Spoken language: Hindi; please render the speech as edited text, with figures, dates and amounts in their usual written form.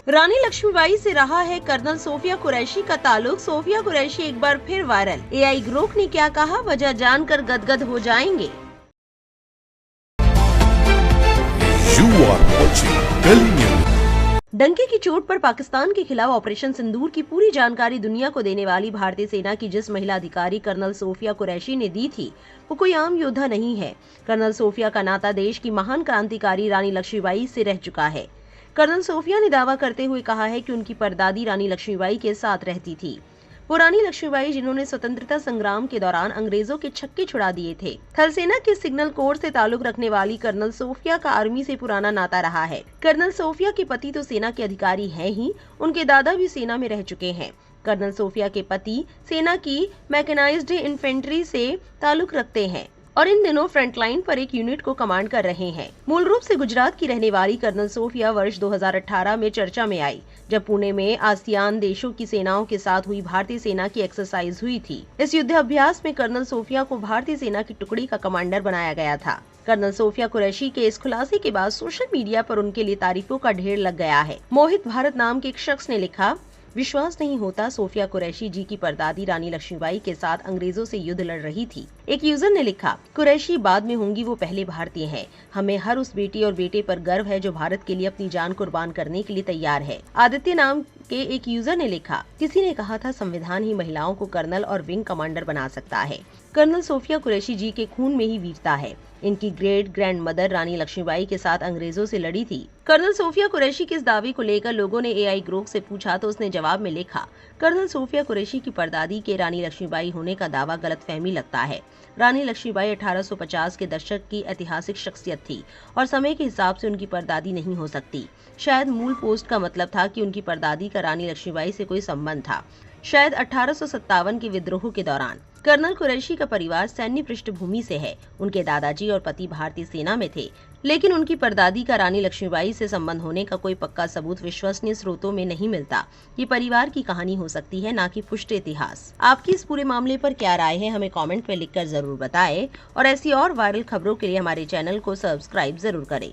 रानी लक्ष्मीबाई से रहा है कर्नल सोफिया कुरैशी का ताल्लुक। सोफिया कुरैशी एक बार फिर वायरल। एआई ग्रोक ने क्या कहा, वजह जानकर गदगद हो जाएंगे। डंके की चोट पर पाकिस्तान के खिलाफ ऑपरेशन सिंदूर की पूरी जानकारी दुनिया को देने वाली भारतीय सेना की जिस महिला अधिकारी कर्नल सोफिया कुरैशी ने दी थी, वो कोई आम योद्धा नहीं है। कर्नल सोफिया का नाता देश की महान क्रांतिकारी रानी लक्ष्मीबाई से रह चुका है। कर्नल सोफिया ने दावा करते हुए कहा है कि उनकी परदादी रानी लक्ष्मीबाई के साथ रहती थी। वो रानी लक्ष्मीबाई जिन्होंने स्वतंत्रता संग्राम के दौरान अंग्रेजों के छक्के छुड़ा दिए थे। थल सेना के सिग्नल कोर से ताल्लुक रखने वाली कर्नल सोफिया का आर्मी से पुराना नाता रहा है। कर्नल सोफिया के पति तो सेना के अधिकारी हैं ही, उनके दादा भी सेना में रह चुके हैं। कर्नल सोफिया के पति सेना की मैकेनाइज्ड इन्फेंट्री से ताल्लुक रखते हैं और इन दिनों फ्रंटलाइन पर एक यूनिट को कमांड कर रहे हैं। मूल रूप से गुजरात की रहने वाली कर्नल सोफिया वर्ष 2018 में चर्चा में आई, जब पुणे में आसियान देशों की सेनाओं के साथ हुई भारतीय सेना की एक्सरसाइज हुई थी। इस युद्ध अभ्यास में कर्नल सोफिया को भारतीय सेना की टुकड़ी का कमांडर बनाया गया था। कर्नल सोफिया कुरैशी के इस खुलासे के बाद सोशल मीडिया पर उनके लिए तारीफों का ढेर लग गया है। मोहित भारत नाम के एक शख्स ने लिखा, विश्वास नहीं होता सोफिया कुरैशी जी की परदादी रानी लक्ष्मीबाई के साथ अंग्रेजों से युद्ध लड़ रही थी। एक यूजर ने लिखा, कुरैशी बाद में होंगी, वो पहले भारतीय हैं। हमें हर उस बेटी और बेटे पर गर्व है जो भारत के लिए अपनी जान कुर्बान करने के लिए तैयार है। आदित्य नाम के एक यूजर ने लिखा, किसी ने कहा था संविधान ही महिलाओं को कर्नल और विंग कमांडर बना सकता है। कर्नल सोफिया कुरैशी जी के खून में ही वीरता है। इनकी ग्रेट ग्रैंड मदर रानी लक्ष्मीबाई के साथ अंग्रेजों से लड़ी थी। कर्नल सोफिया कुरैशी के इस दावे को लेकर लोगों ने एआई ग्रोक से पूछा तो उसने जवाब में लिखा, कर्नल सोफिया कुरैशी की परदादी के रानी लक्ष्मीबाई होने का दावा गलतफहमी लगता है। रानी लक्ष्मीबाई 1850 के दशक की ऐतिहासिक शख्सियत थी और समय के हिसाब से उनकी परदादी नहीं हो सकती। शायद मूल पोस्ट का मतलब था कि उनकी परदादी का रानी लक्ष्मीबाई से कोई संबंध था, शायद 1857 के विद्रोह के दौरान। कर्नल कुरैशी का परिवार सैन्य पृष्ठभूमि से है। उनके दादाजी और पति भारतीय सेना में थे, लेकिन उनकी परदादी का रानी लक्ष्मीबाई से संबंध होने का कोई पक्का सबूत विश्वसनीय स्रोतों में नहीं मिलता। ये परिवार की कहानी हो सकती है, ना कि पुष्ट इतिहास। आपकी इस पूरे मामले पर क्या राय है, हमें कमेंट में लिखकर जरूर बताएं और ऐसी और वायरल खबरों के लिए हमारे चैनल को सब्सक्राइब जरूर करें।